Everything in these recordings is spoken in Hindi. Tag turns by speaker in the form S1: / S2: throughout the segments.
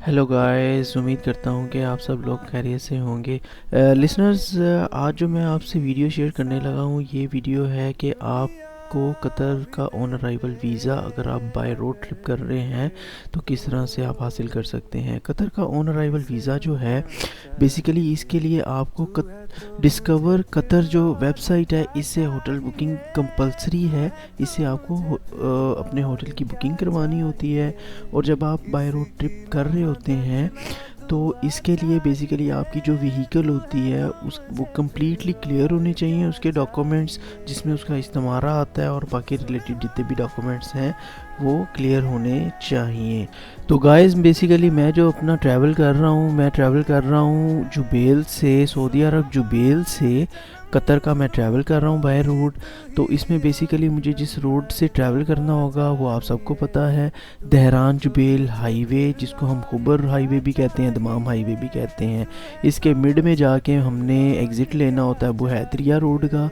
S1: हेलो गाइस, उम्मीद करता हूँ कि आप सब लोग खैरियत से होंगे। लिसनर्स, आज जो मैं आपसे वीडियो शेयर करने लगा हूँ, ये वीडियो है कि आपको कतर का ऑन अराइवल वीज़ा अगर आप बाय रोड ट्रिप कर रहे हैं तो किस तरह से आप हासिल कर सकते हैं। कतर का ऑन अराइवल वीज़ा जो है, बेसिकली इसके लिए आपको डिस्कवर कतर जो वेबसाइट है, इससे होटल बुकिंग कंपलसरी है। इससे आपको अपने होटल की बुकिंग करवानी होती है। और जब आप बाय रोड ट्रिप कर रहे होते हैं तो इसके लिए बेसिकली आपकी जो व्हीकल होती है उस वो कम्प्लीटली क्लियर होने चाहिए, उसके डॉक्यूमेंट्स जिसमें उसका इस्तेमारा आता है और बाकी रिलेटेड जितने भी डॉक्यूमेंट्स हैं वो क्लियर होने चाहिए। तो गाइस, बेसिकली मैं जो अपना ट्रैवल कर रहा हूँ जुबेल से, सऊदी अरब जुबेल से कतर का मैं ट्रैवल कर रहा हूँ बाय रोड। तो इसमें बेसिकली मुझे जिस रोड से ट्रैवल करना होगा वो आप सबको पता है, दहरान जुबेल हाईवे, जिसको हम खुबर हाईवे भी कहते हैं, दमाम हाईवे भी कहते हैं। इसके मिड में जाके हमने एग्ज़िट लेना होता है अबू हैदरिया रोड का।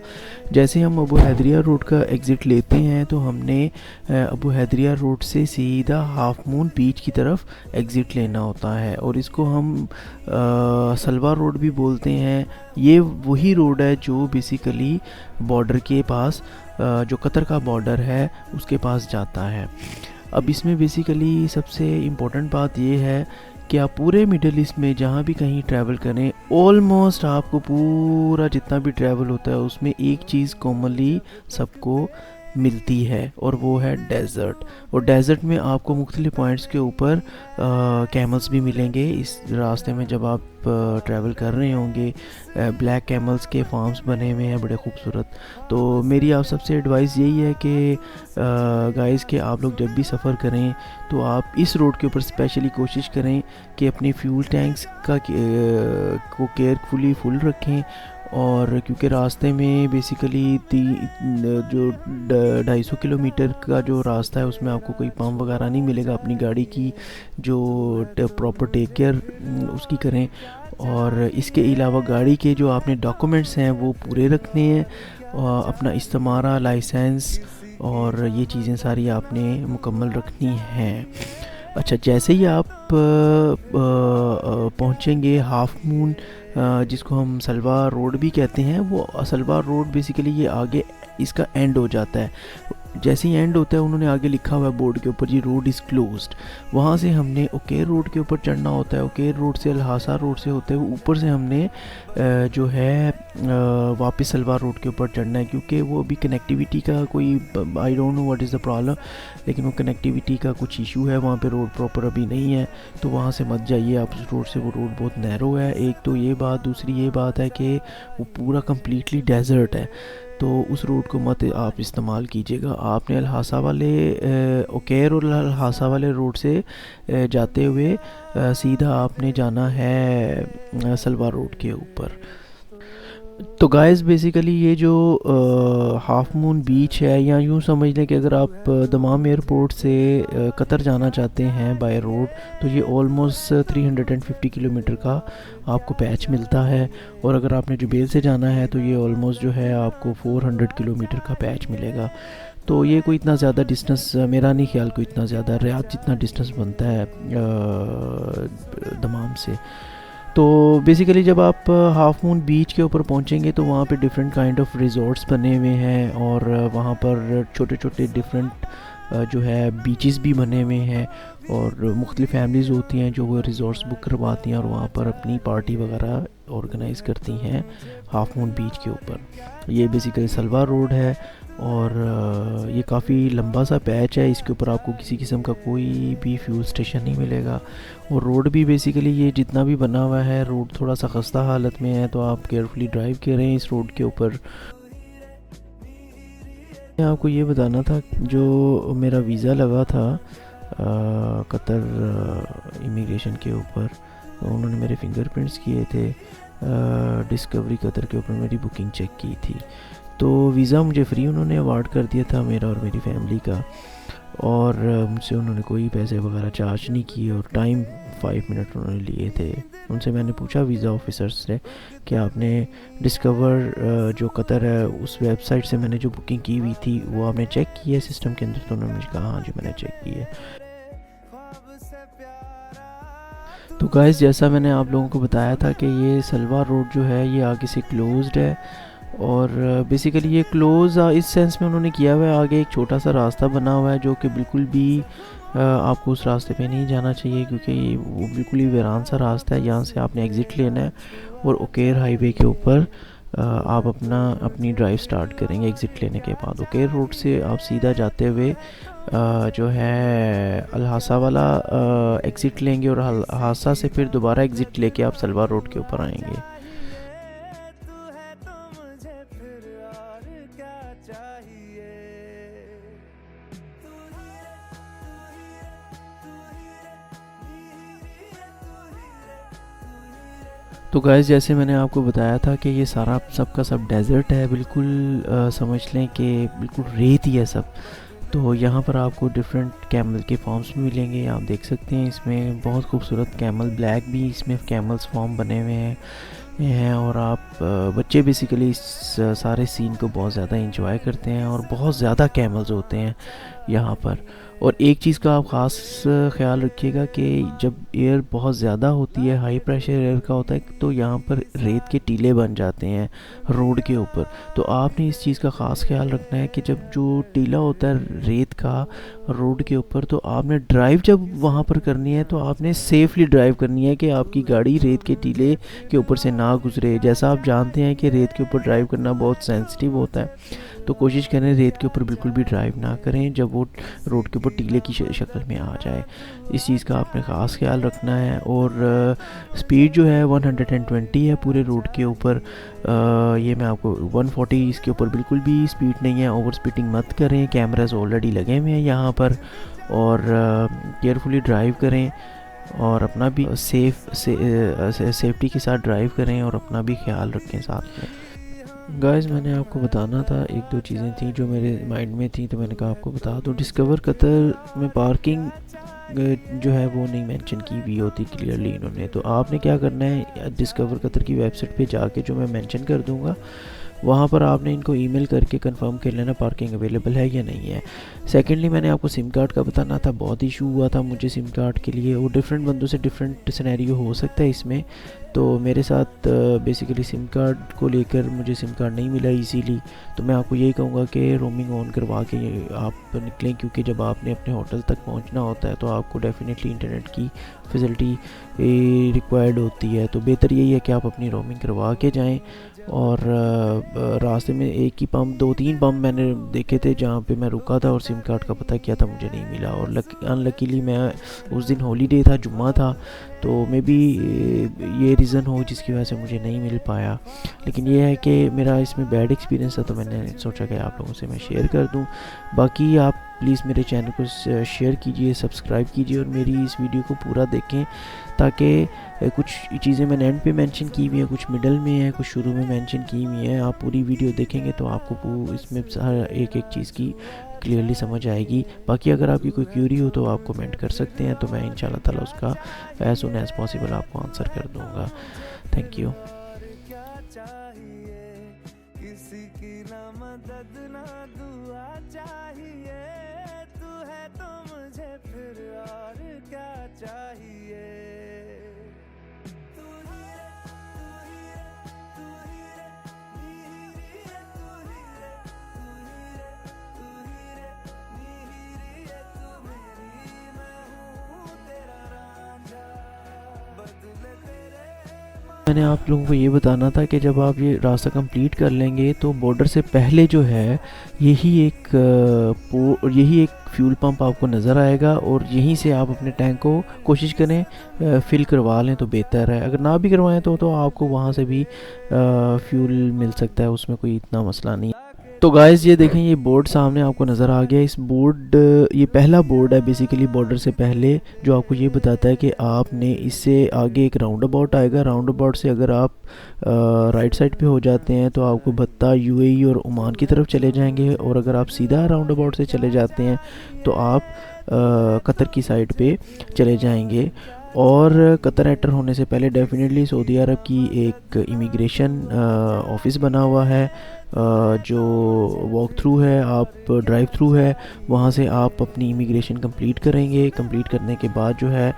S1: जैसे हम अबू हैदरिया रोड का एग्ज़िट लेते हैं तो हमने अबू हैदरिया रोड से सीधा हाफ मून बीच की तरफ एग्ज़िट लेना होता है, और इसको हम सलवार रोड भी बोलते हैं। ये वही रोड है जो बेसिकली बॉर्डर के पास, जो कतर का बॉर्डर है उसके पास जाता है। अब इसमें बेसिकली सबसे इम्पोर्टेंट बात ये है कि आप पूरे मिडल ईस्ट में जहाँ भी कहीं ट्रैवल करें, ऑलमोस्ट आपको पूरा जितना भी ट्रैवल होता है उसमें एक चीज़ कॉमनली सबको मिलती है, और वो है डेज़र्ट। और डेज़र्ट में आपको मुख्तलिफ पॉइंट्स के ऊपर कैमल्स भी मिलेंगे इस रास्ते में जब आप ट्रैवल कर रहे होंगे। ब्लैक कैमल्स के फार्म्स बने हुए हैं बड़े खूबसूरत। तो मेरी आप सबसे एडवाइस यही है कि गाइस, कि आप लोग जब भी सफ़र करें तो आप इस रोड के ऊपर स्पेशली कोशिश करें कि अपने फ्यूल टैंक्स को केयरफुली फुल रखें। और क्योंकि रास्ते में बेसिकली जो 250 किलोमीटर का जो रास्ता है उसमें आपको कोई पंप वगैरह नहीं मिलेगा। अपनी गाड़ी की जो प्रॉपर टेक केयर उसकी करें। और इसके अलावा गाड़ी के जो आपने डॉक्यूमेंट्स हैं वो पूरे रखने हैं, अपना इस्तेमारा, लाइसेंस और ये चीज़ें सारी आपने मुकम्मल रखनी हैं। अच्छा, जैसे ही आप पहुंचेंगे हाफ मून, जिसको हम सलवार रोड भी कहते हैं, वो सलवार रोड बेसिकली ये आगे इसका एंड हो जाता है। जैसे ही एंड होता है उन्होंने आगे लिखा हुआ है बोर्ड के ऊपर, ये रोड इज़ क्लोज्ड। वहाँ से हमने ओकेर रोड के ऊपर चढ़ना होता है। ओकेर रोड से अल्हासा रोड से होते हुए ऊपर से हमने जो है वापस सलवार रोड के ऊपर चढ़ना है, क्योंकि वो अभी कनेक्टिविटी का कोई, I don't know what is the problem, लेकिन वो कनेक्टिविटी का कुछ इशू है वहाँ पे, रोड प्रॉपर अभी नहीं है। तो वहाँ से मत जाइए आप उस रोड से, वो रोड बहुत नैरो है। एक तो ये बात, दूसरी ये बात है कि वो पूरा कम्प्लीटली डेजर्ट है, तो उस रोड को मत आप इस्तेमाल कीजिएगा। आपने अल्हासा वाले ओकेर और अल्हासा वाले रोड से जाते हुए सीधा आपने जाना है सलवार रोड के ऊपर। तो गाइस, बेसिकली ये जो हाफ मून बीच है, या यूँ समझ लें कि अगर आप दमाम एयरपोर्ट से कतर जाना चाहते हैं बाय रोड, तो ये ऑलमोस्ट 350 किलोमीटर का आपको पैच मिलता है। और अगर आपने जुबेल से जाना है तो ये ऑलमोस्ट जो है आपको 400 किलोमीटर का पैच मिलेगा। तो ये कोई इतना ज़्यादा डिस्टेंस, मेरा नहीं ख्याल कोई इतना ज़्यादा, रियाद जितना डिस्टेंस बनता है दमाम से। तो बेसिकली जब आप हाफ मून बीच के ऊपर पहुंचेंगे तो वहाँ पे डिफरेंट काइंड ऑफ रिजॉर्ट्स बने हुए हैं, और वहाँ पर छोटे छोटे डिफरेंट जो है बीचेस भी बने हुए हैं, और मुख्तलिफ फैमिलीज़ होती हैं जो वो रिजॉर्ट्स बुक करवाती हैं और वहाँ पर अपनी पार्टी वगैरह ऑर्गेनाइज़ करती हैं हाफ मून बीच के ऊपर। ये बेसिकली सलवार रोड है, और ये काफ़ी लंबा सा पैच है। इसके ऊपर आपको किसी किस्म का कोई भी फ्यूल स्टेशन नहीं मिलेगा। और रोड भी बेसिकली ये जितना भी बना हुआ है, रोड थोड़ा सा खस्ता हालत में है, तो आप केयरफुली ड्राइव करें इस रोड के ऊपर। मैं आपको ये बताना था, जो मेरा वीज़ा लगा था कतर इमिग्रेशन के ऊपर, तो उन्होंने मेरे फिंगरप्रिंट्स किए थे, डिस्कवरी कतर के ऊपर मेरी बुकिंग चेक की थी। तो वीज़ा मुझे फ्री उन्होंने अवार्ड कर दिया था, मेरा और मेरी फैमिली का। और मुझसे उन्होंने कोई पैसे वगैरह चार्ज नहीं किए, और टाइम 5 मिनट उन्होंने लिए थे। उनसे मैंने पूछा वीज़ा ऑफिसर से कि आपने डिस्कवर जो कतर है उस वेबसाइट से मैंने जो बुकिंग की हुई थी वो आपने चेक की है सिस्टम के अंदर? तो उन्होंने मुझे कहा हाँ जी, मैंने चेक की है। तो गाइस, जैसा मैंने आप लोगों को बताया था कि ये सलवार रोड जो है ये आगे से क्लोज्ड है, और बेसिकली ये क्लोज़ इस सेंस में उन्होंने किया हुआ है, आगे एक छोटा सा रास्ता बना हुआ है जो कि बिल्कुल भी आपको उस रास्ते पे नहीं जाना चाहिए, क्योंकि वो बिल्कुल ही वीरान सा रास्ता है। यहाँ से आपने एग्ज़िट लेना है और ओकेर हाईवे के ऊपर आप अपनी ड्राइव स्टार्ट करेंगे। एग्ज़िट लेने के बाद ओकेर रोड से आप सीधा जाते हुए जो है अल्हासा वाला एग्ज़िट लेंगे, और अल्हासा से फिर दोबारा एग्ज़िट लेके आप सलवार रोड के ऊपर आएंगे। तो गाइस, जैसे मैंने आपको बताया था कि ये सारा सब का सब डेज़र्ट है, बिल्कुल समझ लें कि बिल्कुल रेत ही है सब। तो यहाँ पर आपको डिफरेंट कैमल के फॉर्म्स भी मिलेंगे, आप देख सकते हैं। इसमें बहुत खूबसूरत कैमल ब्लैक भी इसमें कैमल्स फॉर्म बने हुए हैं, और आप बच्चे बेसिकली इस सारे सीन को बहुत ज़्यादा इंजॉय करते हैं, और बहुत ज़्यादा कैमल्स होते हैं यहाँ पर। और एक चीज़ का आप ख़ास ख्याल रखिएगा कि जब एयर बहुत ज़्यादा होती है, हाई प्रेशर एयर का होता है, तो यहाँ पर रेत के टीले बन जाते हैं रोड के ऊपर। तो आपने इस चीज़ का ख़ास ख्याल रखना है कि जब जो टीला होता है रेत का रोड के ऊपर, तो आपने ड्राइव जब वहाँ पर करनी है तो आपने सेफली ड्राइव करनी है कि आपकी गाड़ी रेत के टीले के ऊपर से ना गुजरे। जैसा आप जानते हैं कि रेत के ऊपर ड्राइव करना बहुत सेंसिटिव होता है, तो कोशिश करें रेत के ऊपर बिल्कुल भी ड्राइव ना करें जब वो रोड के ऊपर टीले की शक्ल में आ जाए। इस चीज़ का आपने ख़ास ख्याल रखना है। और स्पीड जो है 120 है पूरे रोड के ऊपर। ये मैं आपको 140, इसके ऊपर बिल्कुल भी स्पीड नहीं है। ओवर स्पीडिंग मत करें, कैमरास ऑलरेडी लगे हुए हैं यहाँ पर, और केयरफुली ड्राइव करें, और अपना भी सेफ्टी के साथ ड्राइव करें, और अपना भी ख्याल रखें साथ में। गाइस, मैंने आपको बताना था, एक दो चीज़ें थी जो मेरे माइंड में थी, तो मैंने कहा आपको बता दूं। डिस्कवर कतर में पार्किंग जो है वो नहीं मेंशन की हुई होती क्लियरली इन्होंने। तो आपने क्या करना है, डिस्कवर कतर की वेबसाइट पे जाके, जो मैं मेंशन कर दूंगा, वहाँ पर आपने इनको ईमेल करके कंफर्म कर लेना पार्किंग अवेलेबल है या नहीं है। सेकेंडली, मैंने आपको सिम कार्ड का बताना था। बहुत इशू हुआ था मुझे सिम कार्ड के लिए, और डिफरेंट बंदों से डिफरेंट सिनेरियो हो सकता है इसमें। तो मेरे साथ बेसिकली सिम कार्ड को लेकर मुझे सिम कार्ड नहीं मिला इजीली। तो मैं आपको यही कहूँगा कि रोमिंग ऑन करवा के आप निकलें, क्योंकि जब आपने अपने होटल तक पहुँचना होता है तो आपको डेफिनेटली इंटरनेट की फैसिलिटी रिक्वायर्ड होती है। तो बेहतर यही है कि आप अपनी रोमिंग करवा के जाएँ। और रास्ते में एक ही पंप, 2-3 पंप मैंने देखे थे जहाँ पे मैं रुका था और सिम कार्ड का पता किया था, मुझे नहीं मिला। और अनलकीली मैं उस दिन हॉलीडे था, जुम्मा था, तो मे बी ये रीज़न हो जिसकी वजह से मुझे नहीं मिल पाया। लेकिन ये है कि मेरा इसमें बैड एक्सपीरियंस था, तो मैंने सोचा कि आप लोगों से मैं शेयर कर दूं। बाकी आप प्लीज़ मेरे चैनल को शेयर कीजिए, सब्सक्राइब कीजिए, और मेरी इस वीडियो को पूरा देखें, ताकि कुछ चीज़ें मैंने एंड पे मेंशन की हुई हैं, कुछ मिडल में है, कुछ शुरू में मेंशन की हुई हैं। आप पूरी वीडियो देखेंगे तो आपको इसमें हर एक चीज़ की क्लियरली समझ आएगी। बाकी अगर आपकी कोई क्यूरी हो तो आप कमेंट कर सकते हैं, तो मैं इंशाल्लाह ताला उसका एज सुन एज पॉसिबल आपको आंसर कर दूँगा। Thank you. मैंने आप लोगों को ये बताना था कि जब आप ये रास्ता कंप्लीट कर लेंगे तो बॉर्डर से पहले जो है यही एक फ्यूल पंप आपको नज़र आएगा, और यहीं से आप अपने टैंक को कोशिश करें फिल करवा लें तो बेहतर है। अगर ना भी करवाएं तो आपको वहाँ से भी फ्यूल मिल सकता है, उसमें कोई इतना मसला नहीं। तो गाइस, ये देखें, ये बोर्ड सामने आपको नज़र आ गया। इस बोर्ड ये पहला बोर्ड है बेसिकली बॉर्डर से पहले, जो आपको ये बताता है कि आपने इससे आगे एक राउंड अबाउट आएगा। राउंड अबाउट से अगर आप राइट साइड पे हो जाते हैं तो आपको भत्ता, यूएई और ओमान की तरफ चले जाएंगे, और अगर आप सीधा राउंड अबाउट से चले जाते हैं तो आप कतर की साइड पे चले जाएंगे। और कतर एंटर होने से पहले डेफिनेटली सऊदी अरब की एक इमिग्रेशन ऑफिस बना हुआ है, जो वॉक थ्रू है, आप ड्राइव थ्रू है, वहाँ से आप अपनी इमिग्रेशन कंप्लीट करेंगे। कंप्लीट करने के बाद जो है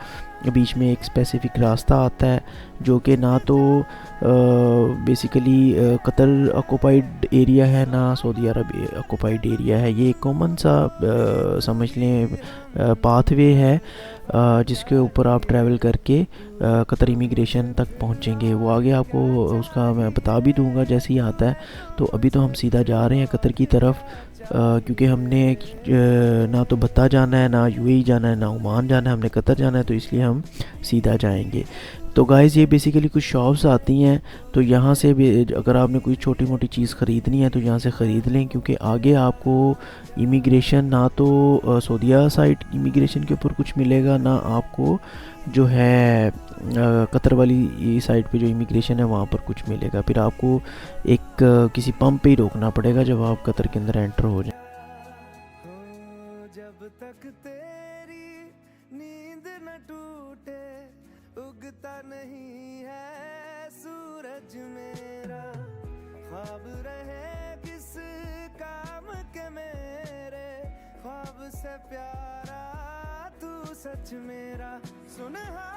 S1: बीच में एक स्पेसिफिक रास्ता आता है जो कि ना तो बेसिकली कतर ऑक्यूपाइड एरिया है ना सऊदी अरब ऑक्यूपाइड एरिया है। ये एक कॉमन सा समझ लें पाथवे है जिसके ऊपर आप ट्रैवल करके कतर इमिग्रेशन तक पहुंचेंगे। वो आगे आपको उसका मैं बता भी दूंगा जैसे ही आता है। तो अभी तो हम सीधा जा रहे हैं कतर की तरफ क्योंकि हमने ना तो बत्ता जाना है, ना यूएई जाना है, ना ओमान जाना है, हमने कतर जाना है, तो इसलिए हम सीधा जाएंगे। तो गाइस ये बेसिकली कुछ शॉप्स आती हैं, तो यहाँ से भी अगर आपने कोई छोटी मोटी चीज़ ख़रीदनी है तो यहाँ से ख़रीद लें, क्योंकि आगे आपको इमिग्रेशन ना तो सऊदीया साइड इमिग्रेशन के ऊपर कुछ मिलेगा, ना आपको जो है कतर वाली साइड पे जो इमिग्रेशन है वहाँ पर कुछ मिलेगा। फिर आपको एक किसी पंप पे ही रोकना पड़ेगा जब आप कतर के अंदर एंटर हो जाए।
S2: जब तक तेरी नींद न टूटे उगता नहीं है सूरज मेरा, ख्वाब रहे किस काम के मेरे, ख्वाब से प्यारा तू सच मेरा सुनहार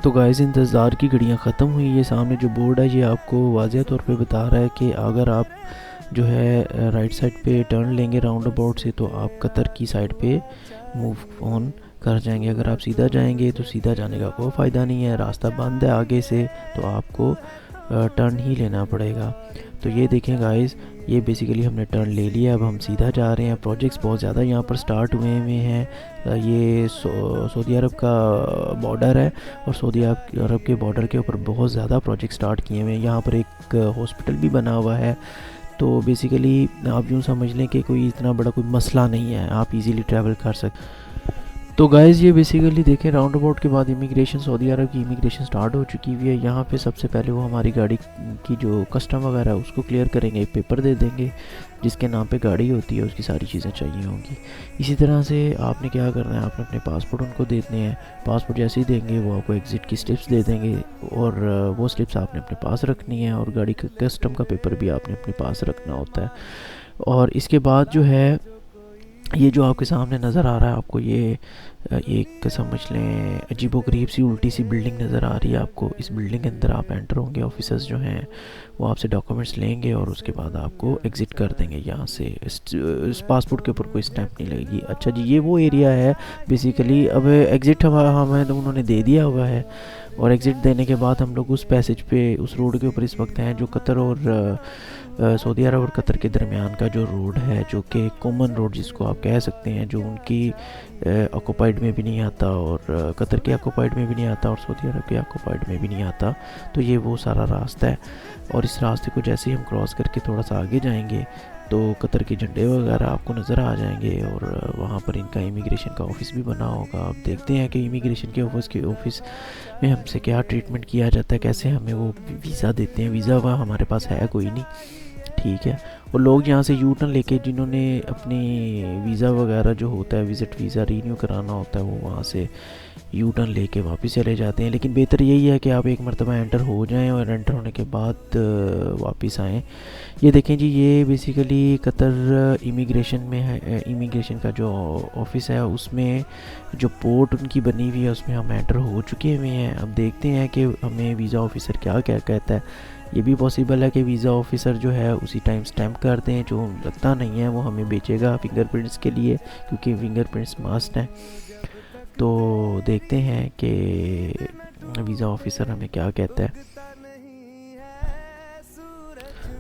S1: तो गाइस इंतज़ार की घड़ियाँ ख़त्म हुई। ये सामने जो बोर्ड है ये आपको वाज़ेह तौर पे बता रहा है कि अगर आप जो है राइट साइड पे टर्न लेंगे राउंड अबाउट से तो आप कतर की साइड पे मूव ऑन कर जाएंगे। अगर आप सीधा जाएंगे तो सीधा जाने का कोई फ़ायदा नहीं है, रास्ता बंद है आगे से, तो आपको टर्न ही लेना पड़ेगा। तो ये देखें गाइस, ये बेसिकली हमने टर्न ले लिया, अब हम सीधा जा रहे हैं। प्रोजेक्ट्स बहुत ज़्यादा यहाँ पर स्टार्ट हुए हैं। ये सऊदी अरब का बॉर्डर है और सऊदी अरब के बॉर्डर के ऊपर बहुत ज़्यादा प्रोजेक्ट स्टार्ट किए हुए हैं। यहाँ पर एक हॉस्पिटल भी बना हुआ है। तो बेसिकली आप यूँ समझ लें कि कोई इतना बड़ा कोई मसला नहीं है, आप इजीली ट्रैवल कर सकते। तो गाइज़ ये बेसिकली देखें राउंड अबाउट के बाद इमिग्रेशन सऊदी अरब की इमिग्रेशन स्टार्ट हो चुकी हुई है। यहाँ पे सबसे पहले वो हमारी गाड़ी की जो कस्टम वगैरह है उसको क्लियर करेंगे, एक पेपर दे देंगे जिसके नाम पे गाड़ी होती है, उसकी सारी चीज़ें चाहिए होंगी। इसी तरह से आपने क्या करना है, आपने अपने पासपोर्ट उनको देने हैं। पासपोर्ट जैसे ही देंगे वो आपको एग्ज़िट की स्लिप्स दे देंगे और वो स्लिप्स आपने अपने पास रखनी है, और गाड़ी का कस्टम का पेपर भी आपने अपने पास रखना होता है। और इसके बाद जो है ये जो आपके सामने नज़र आ रहा है आपको, ये एक समझ लें अजीबोगरीब सी उल्टी सी बिल्डिंग नज़र आ रही है आपको। इस बिल्डिंग के अंदर आप एंटर होंगे, ऑफिसर्स जो हैं वो आपसे डॉक्यूमेंट्स लेंगे और उसके बाद आपको एग्ज़िट कर देंगे यहाँ से। इस पासपोर्ट के ऊपर कोई स्टैंप नहीं लगेगी। अच्छा जी, ये वो एरिया है बेसिकली। अब एग्ज़िट हमें तो उन्होंने दे दिया हुआ है, और एग्ज़िट देने के बाद हम लोग उस पैसेज पे, उस रोड के ऊपर इस वक्त हैं जो कतर और सऊदी अरब और कतर के दरमियान का जो रोड है, जो कि कॉमन रोड जिसको आप कह सकते हैं, जो उनकी ऑक्यूपाइड में भी नहीं आता और कतर के ऑक्यूपाइड में भी नहीं आता और सऊदी अरब के ऑक्यूपाइड में भी नहीं आता। तो ये वो सारा रास्ता है, और इस रास्ते को जैसे ही हम क्रॉस करके थोड़ा सा आगे जाएंगे तो कतर के झंडे वगैरह आपको नज़र आ जाएंगे, और वहाँ पर इनका इमिग्रेशन का ऑफ़िस भी बना होगा। आप देखते हैं कि इमिग्रेशन के ऑफ़िस में हमसे क्या ट्रीटमेंट किया जाता है, कैसे हमें वो वीज़ा देते हैं। वीज़ा वहाँ हमारे पास है कोई नहीं, ठीक है। और लोग यहाँ से यू टर्न लेके, जिन्होंने अपनी वीज़ा वगैरह जो होता है विज़िट वीज़ा रीन्यू कराना होता है, वो वहाँ से यू टर्न लेके वापस चले जाते हैं। लेकिन बेहतर यही है कि आप एक मरतबा एंटर हो जाएं और एंटर होने के बाद वापस आएँ। ये देखें जी, ये बेसिकली कतर इमिग्रेशन में है। इमिग्रेशन का जो ऑफिस है उसमें जो पोर्ट उनकी बनी हुई है उसमें हम एंटर हो चुके हुए हैं। अब देखते हैं कि हमें वीज़ा ऑफिसर क्या क्या कहता है। ये भी पॉसिबल है कि वीज़ा ऑफिसर जो है उसी टाइम स्टैम्प कर दें, जो लगता नहीं है वो हमें बेचेगा फिंगरप्रिंट्स के लिए, क्योंकि फिंगरप्रिंट्स मस्ट हैं। तो देखते हैं कि वीज़ा ऑफिसर हमें क्या कहता है।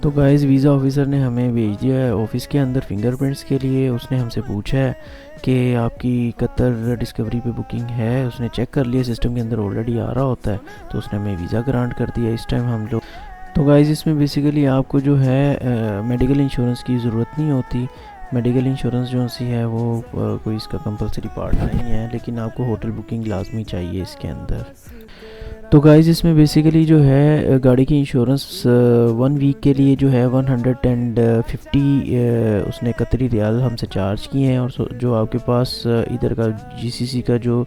S1: तो गाइस वीज़ा ऑफिसर ने हमें भेज दिया है ऑफिस के अंदर फिंगरप्रिंट्स के लिए। उसने हमसे पूछा है कि आपकी कतर डिस्कवरी पे बुकिंग है। उसने चेक कर लिया, सिस्टम के अंदर ऑलरेडी आ रहा होता है, तो उसने हमें वीज़ा ग्रांट कर दिया। इस टाइम हम लोग तो गाइस इसमें बेसिकली आपको जो है मेडिकल इंश्योरेंस की ज़रूरत नहीं होती। मेडिकल इंश्योरेंस जो सी है वो कोई इसका कंपलसरी पार्ट नहीं है, लेकिन आपको होटल बुकिंग लाजमी चाहिए इसके अंदर। तो गाइस इसमें बेसिकली जो है गाड़ी की इंश्योरेंस 1 वीक के लिए जो है 150 उसने कतरी रियाल हमसे चार्ज किए हैं। और जो आपके पास इधर का जीसीसी का जो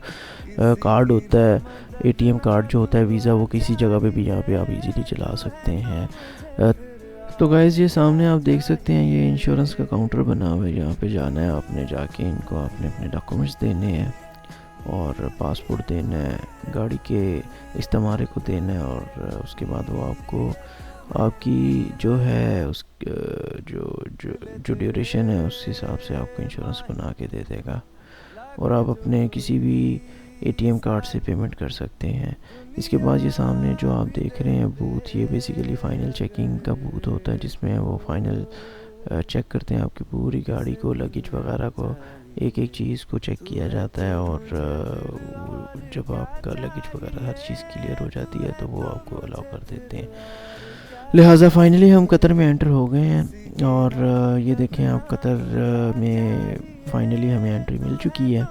S1: कार्ड होता है, एटीएम कार्ड जो होता है वीज़ा, वो किसी जगह पे भी यहाँ पे आप इजीली चला सकते हैं। तो गाइज़ ये सामने आप देख सकते हैं, ये इंश्योरेंस का काउंटर बना हुआ है। यहाँ पे जाना है आपने, जाके इनको आपने अपने डॉक्यूमेंट्स देने हैं और पासपोर्ट देना है, गाड़ी के इस्तेमाल को देना है, और उसके बाद वो आपको आपकी जो है उस जो जो जो ड्यूरेशन है उस हिसाब से आपको इंश्योरेंस बना के दे देगा, और आप अपने किसी भी एटीएम कार्ड से पेमेंट कर सकते हैं। इसके बाद ये सामने जो आप देख रहे हैं बूथ, ये बेसिकली फ़ाइनल चेकिंग का बूथ होता है, जिसमें वो फ़ाइनल चेक करते हैं आपकी पूरी गाड़ी को, लगेज वगैरह को, एक एक चीज़ को चेक किया जाता है, और जब आपका लगेज वगैरह हर चीज़ क्लियर हो जाती है तो वो आपको अलाउ कर देते हैं। लिहाजा फ़ाइनली हम कतर में एंटर हो गए हैं, और ये देखें आप, कतर में फ़ाइनली हमें एंट्री मिल चुकी है।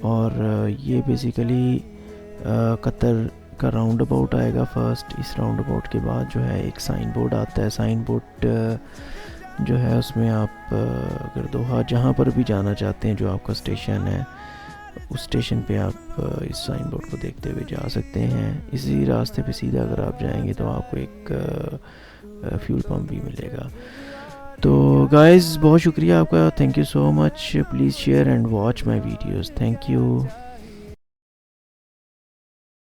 S1: और ये बेसिकली कतर का राउंड अबाउट आएगा फर्स्ट। इस राउंड अबाउट के बाद जो है एक साइन बोर्ड आता है। साइन बोर्ड जो है उसमें आप अगर दोहा जहाँ पर भी जाना चाहते हैं, जो आपका स्टेशन है, उस स्टेशन पे आप इस साइन बोर्ड को देखते हुए जा सकते हैं। इसी रास्ते पे सीधा अगर आप जाएंगे तो आपको एक फ्यूल पंप भी मिलेगा। तो गाइज़ बहुत शुक्रिया आपका, thank you so much. Please share and watch my videos, thank you.